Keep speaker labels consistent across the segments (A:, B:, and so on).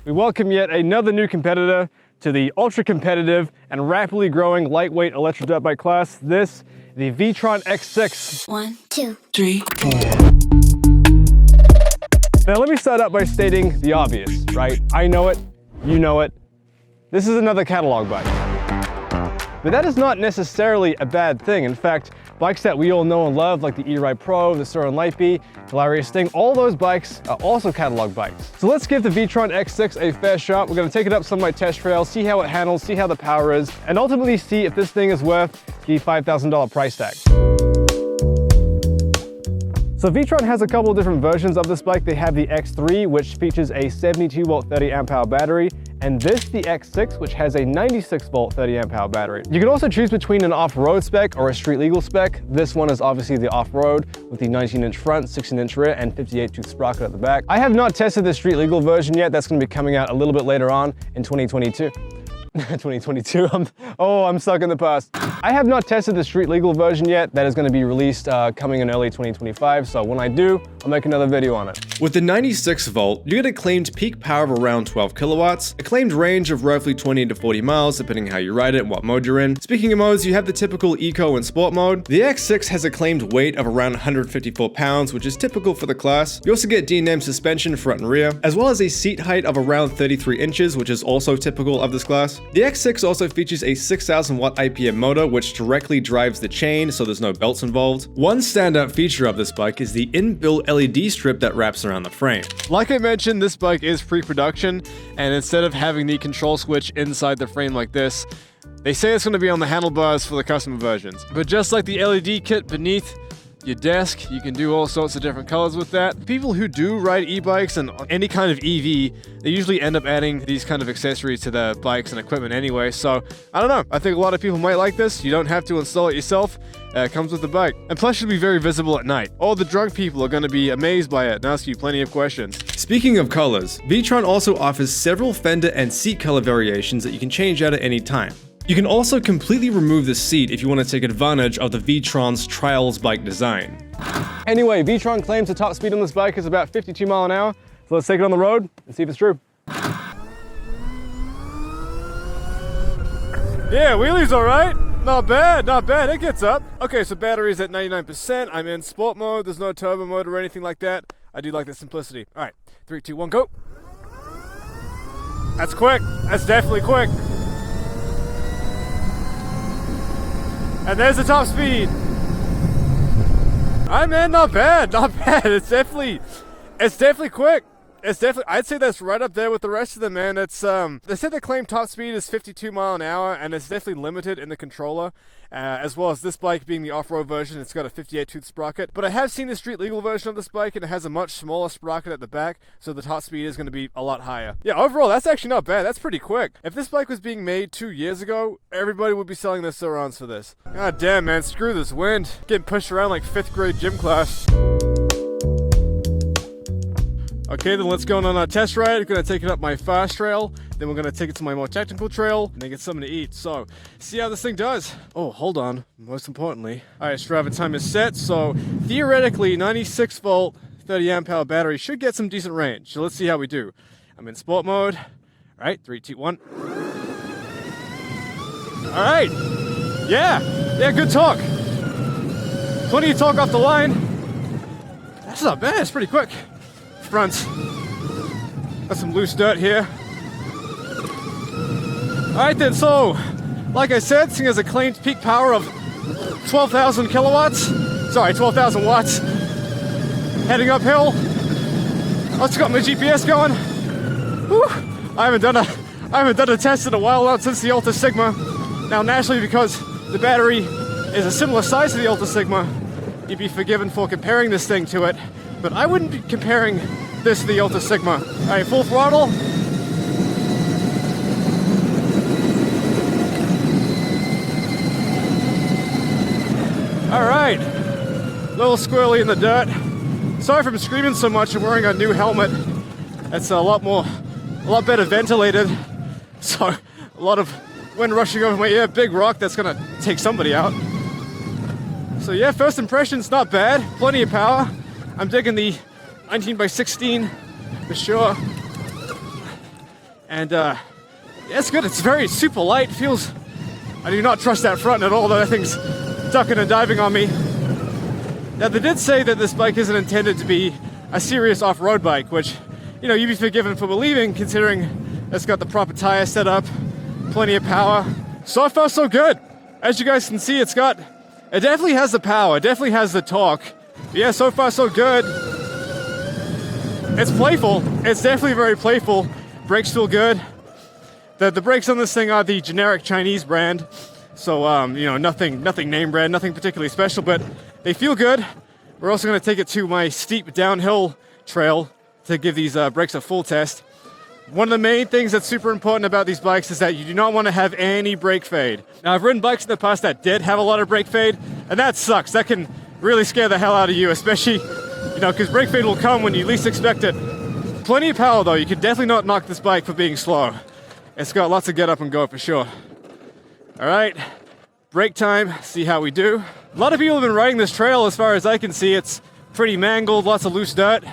A: we welcome yet another new competitor to the ultra-competitive and rapidly growing lightweight electric dirt bike class. This, the VTRON X6.
B: 1, 2, 3, 4.
A: Now let me start out by stating the obvious, right? I know it, you know it. This is another catalog bike. But that is not necessarily a bad thing. In fact, bikes that we all know and love, like the ERIDE Pro, the SUR-RON TALARIA Sting, all those bikes are also catalog bikes. So let's give the VTRON X6 a fair shot. We're gonna take it up some of my test trails, see how it handles, see how the power is, and ultimately see if this thing is worth the $5,000 price tag. So VTRON has a couple of different versions of this bike. They have the X3, which features a 72 volt 30 amp hour battery, and this, the X6, which has a 96 volt 30 amp hour battery. You can also choose between an off-road spec or a street legal spec. This one is obviously the off-road with the 19-inch front, 16-inch rear, and 58-tooth sprocket at the back. I have not tested the street legal version yet. That's gonna be coming out a little bit later on in 2022. 2022, I'm stuck in the past. I have not tested the street legal version yet. That is going to be released coming in early 2025, so when I do, I'll make another video on it.
C: With the 96 volt, you get a claimed peak power of around 12 kilowatts, a claimed range of roughly 20 to 40 miles depending how you ride it and what mode you're in. Speaking of modes, you have the typical eco and sport mode. The X6 has a claimed weight of around 154 pounds, which is typical for the class. You also get D&M suspension front and rear, as well as a seat height of around 33 inches, which is also typical of this class. The X6 also features a 6,000 watt IPM motor, which directly drives the chain, so there's no belts involved. One standout feature of this bike is the inbuilt LED strip that wraps around the frame.
A: Like I mentioned, this bike is pre-production, and instead of having the control switch inside the frame like this, they say it's going to be on the handlebars for the customer versions. But just like the LED kit beneath your desk, you can do all sorts of different colors with that. People who do ride e-bikes and any kind of EV, they usually end up adding these kind of accessories to their bikes and equipment anyway. So I don't know, I think a lot of people might like this. You don't have to install it yourself. It comes with the bike. And plus you'll be very visible at night. All the drunk people are going to be amazed by it and ask you plenty of questions.
C: Speaking of colors, VTRON also offers several fender and seat color variations that you can change out at any time. You can also completely remove the seat if you want to take advantage of the VTRON's Trials bike design.
A: Anyway, VTRON claims the top speed on this bike is about 52 miles an hour, so let's take it on the road and see if it's true. Yeah, wheelie's alright. Not bad, it gets up. Okay, so battery's at 99%. I'm in sport mode, there's no turbo mode or anything like that. I do like the simplicity. Alright, 3, 2, 1, go. That's quick, that's definitely quick. And there's the top speed. Alright man, not bad. It's definitely quick. I'd say that's right up there with the rest of them, man. It's they said the claimed top speed is 52 miles an hour, and it's definitely limited in the controller, as well as this bike being the off-road version. It's got a 58-tooth sprocket, but I have seen the street legal version of this bike, and it has a much smaller sprocket at the back, so the top speed is going to be a lot higher. Yeah, overall, that's actually not bad. That's pretty quick. If this bike was being made 2 years ago, everybody would be selling their SUR-RONs for this. God damn, man, screw this wind. Getting pushed around like 5th grade gym class. Okay, then let's go on our test ride. We're gonna take it up my fast trail, then we're gonna take it to my more technical trail, and then get something to eat. So, see how this thing does. Oh, hold on, most importantly. All right, Strava time is set, so theoretically, 96 volt, 30 amp hour battery should get some decent range. So let's see how we do. I'm in sport mode. All right, 3, 2, 1. All right, yeah, good talk. Plenty of talk off the line. That's not bad, it's pretty quick. Front. Got some loose dirt here. Alright then, so like I said, this thing has a claimed peak power of 12,000 kilowatts. Sorry, 12,000 watts. Heading uphill. Also got my GPS going. Whew. I haven't done a test in a while now since the ALTIS Sigma. Now naturally, because the battery is a similar size to the ALTIS Sigma, you'd be forgiven for comparing this thing to it. But I wouldn't be comparing this to the ALTIS Sigma. All right, full throttle. All right, little squirrely in the dirt. Sorry if I'm screaming so much. I'm wearing a new helmet. It's a lot better ventilated. So a lot of wind rushing over my ear. Big rock that's gonna take somebody out. So yeah, first impressions, not bad. Plenty of power. I'm digging the 19 by 16 for sure. And yeah, it's good. It's very super light. Feels, I do not trust that front at all, though. That thing's ducking and diving on me. Now, they did say that this bike isn't intended to be a serious off-road bike, which, you know, you'd be forgiven for believing, considering it's got the proper tire set up, plenty of power. So far, so good. As you guys can see, it definitely has the power, it definitely has the torque. But yeah, so far, so good. It's playful. It's definitely very playful. Brakes feel good. The brakes on this thing are the generic Chinese brand. So, you know, nothing name brand, nothing particularly special, but they feel good. We're also going to take it to my steep downhill trail to give these brakes a full test. One of the main things that's super important about these bikes is that you do not want to have any brake fade. Now, I've ridden bikes in the past that did have a lot of brake fade, and that sucks. That can really scare the hell out of you, especially, you know, because brake fade will come when you least expect it. Plenty of power, though. You can definitely not knock this bike for being slow. It's got lots of get up and go for sure. All right, break time, see how we do. A lot of people have been riding this trail. As far as I can see, it's pretty mangled, lots of loose dirt,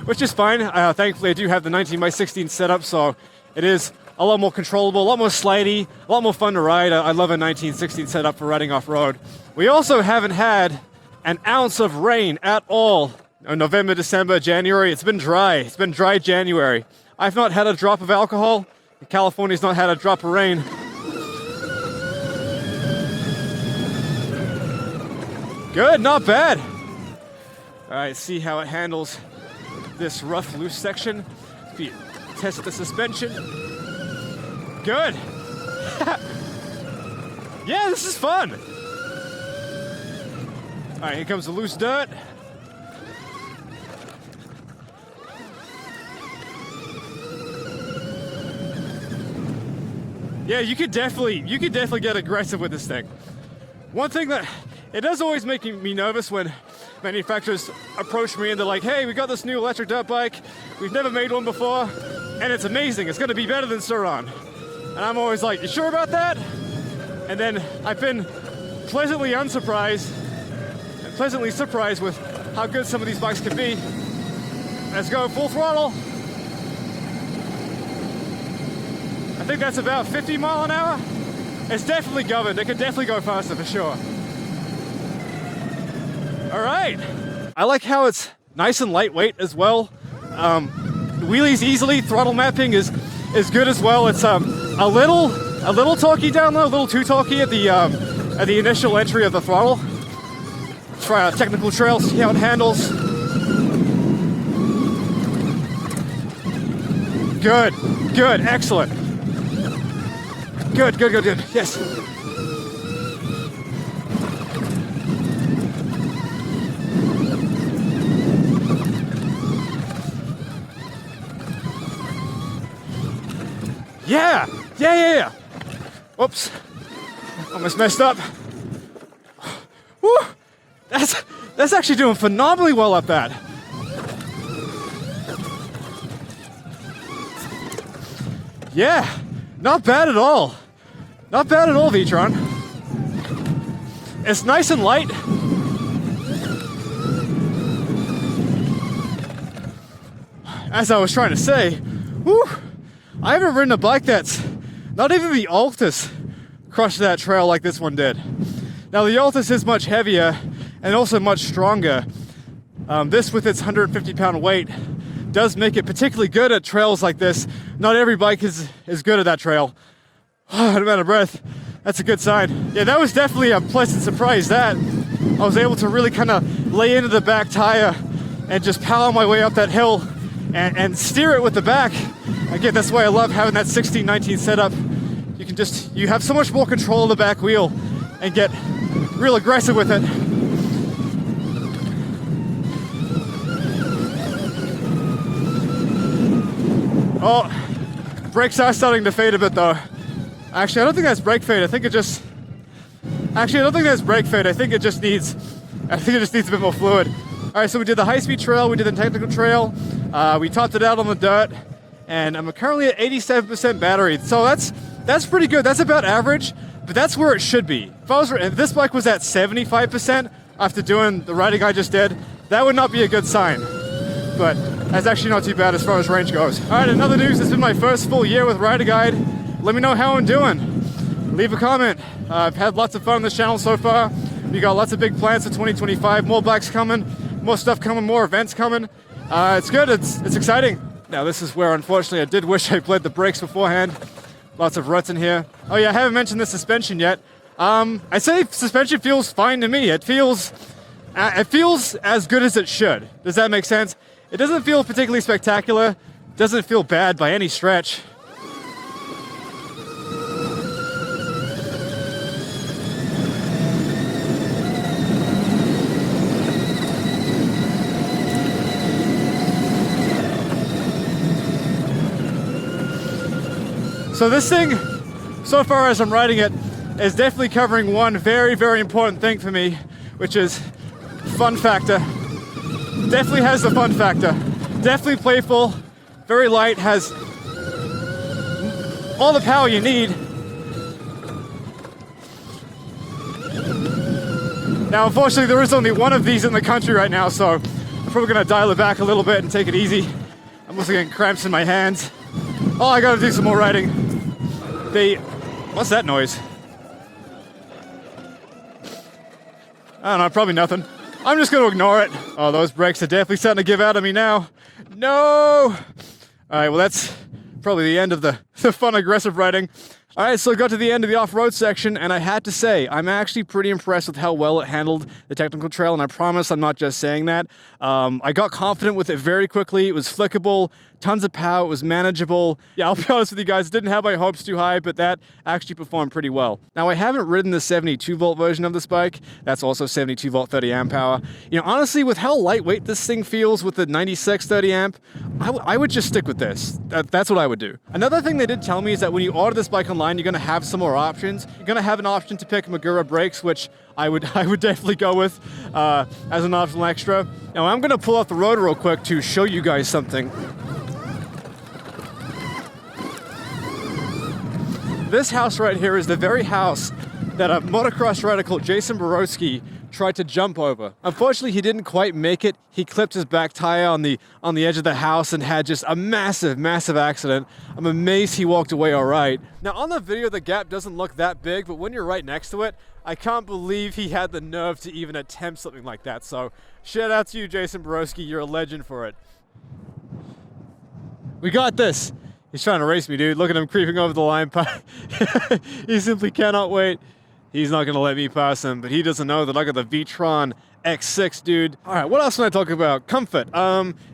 A: which is fine. Thankfully, I do have the 19x16 setup, so it is a lot more controllable, a lot more slidey, a lot more fun to ride. I love a 1916 setup for riding off-road. We also haven't had an ounce of rain at all. November, December, January, it's been dry. It's been dry January. I've not had a drop of alcohol. California's not had a drop of rain. Good, not bad. All right, see how it handles this rough, loose section. Test the suspension. Good. Yeah, this is fun. All right, here comes the loose dirt. Yeah, you could definitely get aggressive with this thing. One thing that it does always make me nervous when manufacturers approach me and they're like, hey, we got this new electric dirt bike. We've never made one before, and it's amazing. It's gonna be better than SUR-RON. And I'm always like, you sure about that? And then I've been pleasantly unsurprised and pleasantly surprised with how good some of these bikes can be. Let's go full throttle. I think that's about 50 mile an hour. It's definitely governed. It can definitely go faster for sure. All right. I like how it's nice and lightweight as well. Wheelies easily. Throttle mapping is good as well. It's a little torquey down low, a little too torquey at the initial entry of the throttle. Try a technical trail, see how it handles. Good, excellent. Good. Yes. Yeah. Whoops. Almost messed up. Woo! That's actually doing phenomenally well up that. Yeah, not bad at all. Not bad at all, VTRON. It's nice and light. As I was trying to say, whew, I haven't ridden a bike that's not even the ALTIS crushed that trail like this one did. Now the ALTIS is much heavier and also much stronger. This with its 150-pound weight does make it particularly good at trails like this. Not every bike is good at that trail. I'm out of breath. That's a good sign. Yeah, that was definitely a pleasant surprise. That I was able to really kind of lay into the back tire and just power my way up that hill and steer it with the back. Again, that's why I love having that 16-19 setup. You have so much more control of the back wheel and get real aggressive with it. Oh, brakes are starting to fade a bit though. Actually, I don't think that's brake fade. I think it just needs a bit more fluid. All right, so we did the high-speed trail, we did the technical trail, we topped it out on the dirt, and I'm currently at 87% battery. So that's pretty good. That's about average, but that's where it should be. If this bike was at 75% after doing the riding I just did, that would not be a good sign. But That's actually not too bad as far as range goes. All right, another news, it's been my first full year with Rider Guide. Let me know how I'm doing. Leave a comment. I've had lots of fun on this channel so far. We got lots of big plans for 2025, more bikes coming, more stuff coming, more events coming. It's good, it's exciting. Now this is where unfortunately I did wish I played the brakes beforehand. Lots of ruts in here. Oh yeah, I haven't mentioned the suspension yet. I say suspension feels fine to me. It feels as good as it should. Does that make sense? It doesn't feel particularly spectacular. Doesn't feel bad by any stretch. So this thing, so far as I'm riding it, is definitely covering one very, very important thing for me, which is fun factor. Definitely has the fun factor. Definitely playful, very light, has all the power you need. Now, unfortunately, there is only one of these in the country right now, so I'm probably gonna dial it back a little bit and take it easy. I'm also getting cramps in my hands. Oh, I gotta do some more riding. What's that noise? I don't know, probably nothing. I'm just gonna ignore it. Oh, those brakes are definitely starting to give out on me now. No! All right, well that's probably the end of the fun, aggressive riding. All right, so I got to the end of the off-road section, and I had to say, I'm actually pretty impressed with how well it handled the technical trail, and I promise I'm not just saying that. I got confident with it very quickly. It was flickable, tons of power, it was manageable. Yeah, I'll be honest with you guys, didn't have my hopes too high, but that actually performed pretty well. Now, I haven't ridden the 72-volt version of this bike. That's also 72-volt 30 amp hour. You know, honestly, with how lightweight this thing feels with the 96 30 amp, I would just stick with this. That's what I would do. Another thing they did tell me is that when you order this bike online, you're gonna have some more options. You're gonna have an option to pick Magura brakes, which I would definitely go with as an optional extra. Now I'm gonna pull off the road real quick to show you guys something. This house right here is the very house that a motocross rider called Jason Borowski tried to jump over. Unfortunately, he didn't quite make it. He clipped his back tire on the edge of the house and had just a massive, massive accident. I'm amazed he walked away all right. Now on the video, the gap doesn't look that big, but when you're right next to it, I can't believe he had the nerve to even attempt something like that. So shout out to you, Jason Borowski. You're a legend for it. We got this. He's trying to race me, dude. Look at him creeping over the line. He simply cannot wait. He's not gonna let me pass him, but he doesn't know that I got the VTRON X6, dude. All right, what else can I talk about? Comfort.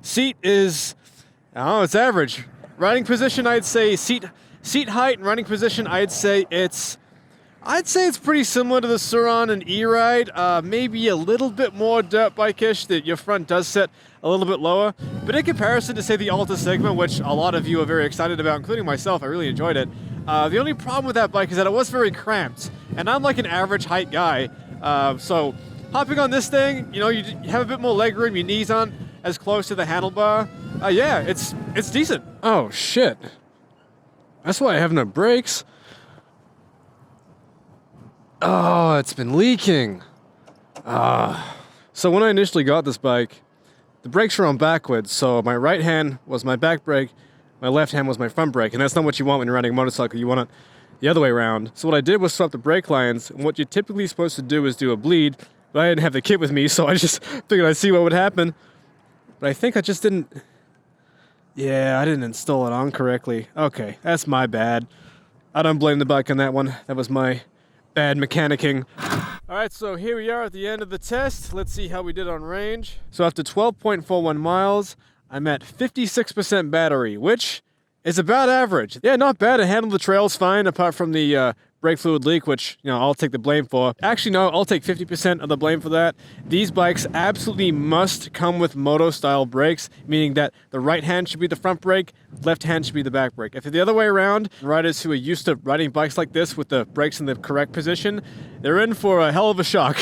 A: Seat is, oh, it's average. Riding position, I'd say seat height and riding position, I'd say it's pretty similar to the SUR-RON and ERIDE. Maybe a little bit more dirt bike-ish, that your front does sit a little bit lower. But in comparison to, say, the ALTIS Sigma, which a lot of you are very excited about, including myself, I really enjoyed it. The only problem with that bike is that it was very cramped, and I'm like an average height guy. So hopping on this thing, you know, you have a bit more leg room, your knees aren't as close to the handlebar. Yeah, it's decent. Oh shit. That's why I have no brakes. Oh, it's been leaking. So when I initially got this bike, the brakes were on backwards, so my right hand was my back brake, my left hand was my front brake, and that's not what you want when you're riding a motorcycle. You want it the other way around. So what I did was swap the brake lines, and what you're typically supposed to do is do a bleed, but I didn't have the kit with me, so I just figured I'd see what would happen. But I think I just didn't... Yeah, I didn't install it on correctly. Okay, that's my bad. I don't blame the bike on that one. That was my bad mechanicking. All right, so here we are at the end of the test. Let's see how we did on range. So after 12.41 miles, I'm at 56% battery, which is about average. Yeah, not bad. It handled the trails fine, apart from the brake fluid leak, which, you know, I'll take the blame for. Actually, no, I'll take 50% of the blame for that. These bikes absolutely must come with moto-style brakes, meaning that the right hand should be the front brake, left hand should be the back brake. If it's the other way around, riders who are used to riding bikes like this with the brakes in the correct position, they're in for a hell of a shock,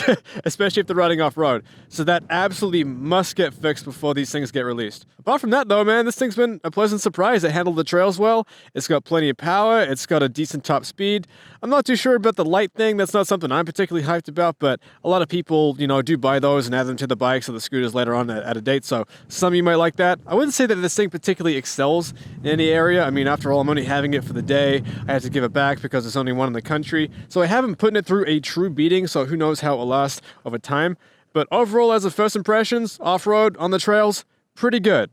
A: especially if they're riding off-road. So that absolutely must get fixed before these things get released. Apart from that though, man, this thing's been a pleasant surprise. It handled the trails well. It's got plenty of power. It's got a decent top speed. I'm not too sure about the light thing. That's not something I'm particularly hyped about, but a lot of people, you know, do buy those and add them to the bikes or the scooters later on at a date. So some of you might like that. I wouldn't say that this thing particularly excels in any area. I mean, after all, I'm only having it for the day. I had to give it back because it's only one in the country. So I haven't put it through a true beating, so who knows how it will last over time. But overall, as of first impressions, off-road, on the trails, pretty good.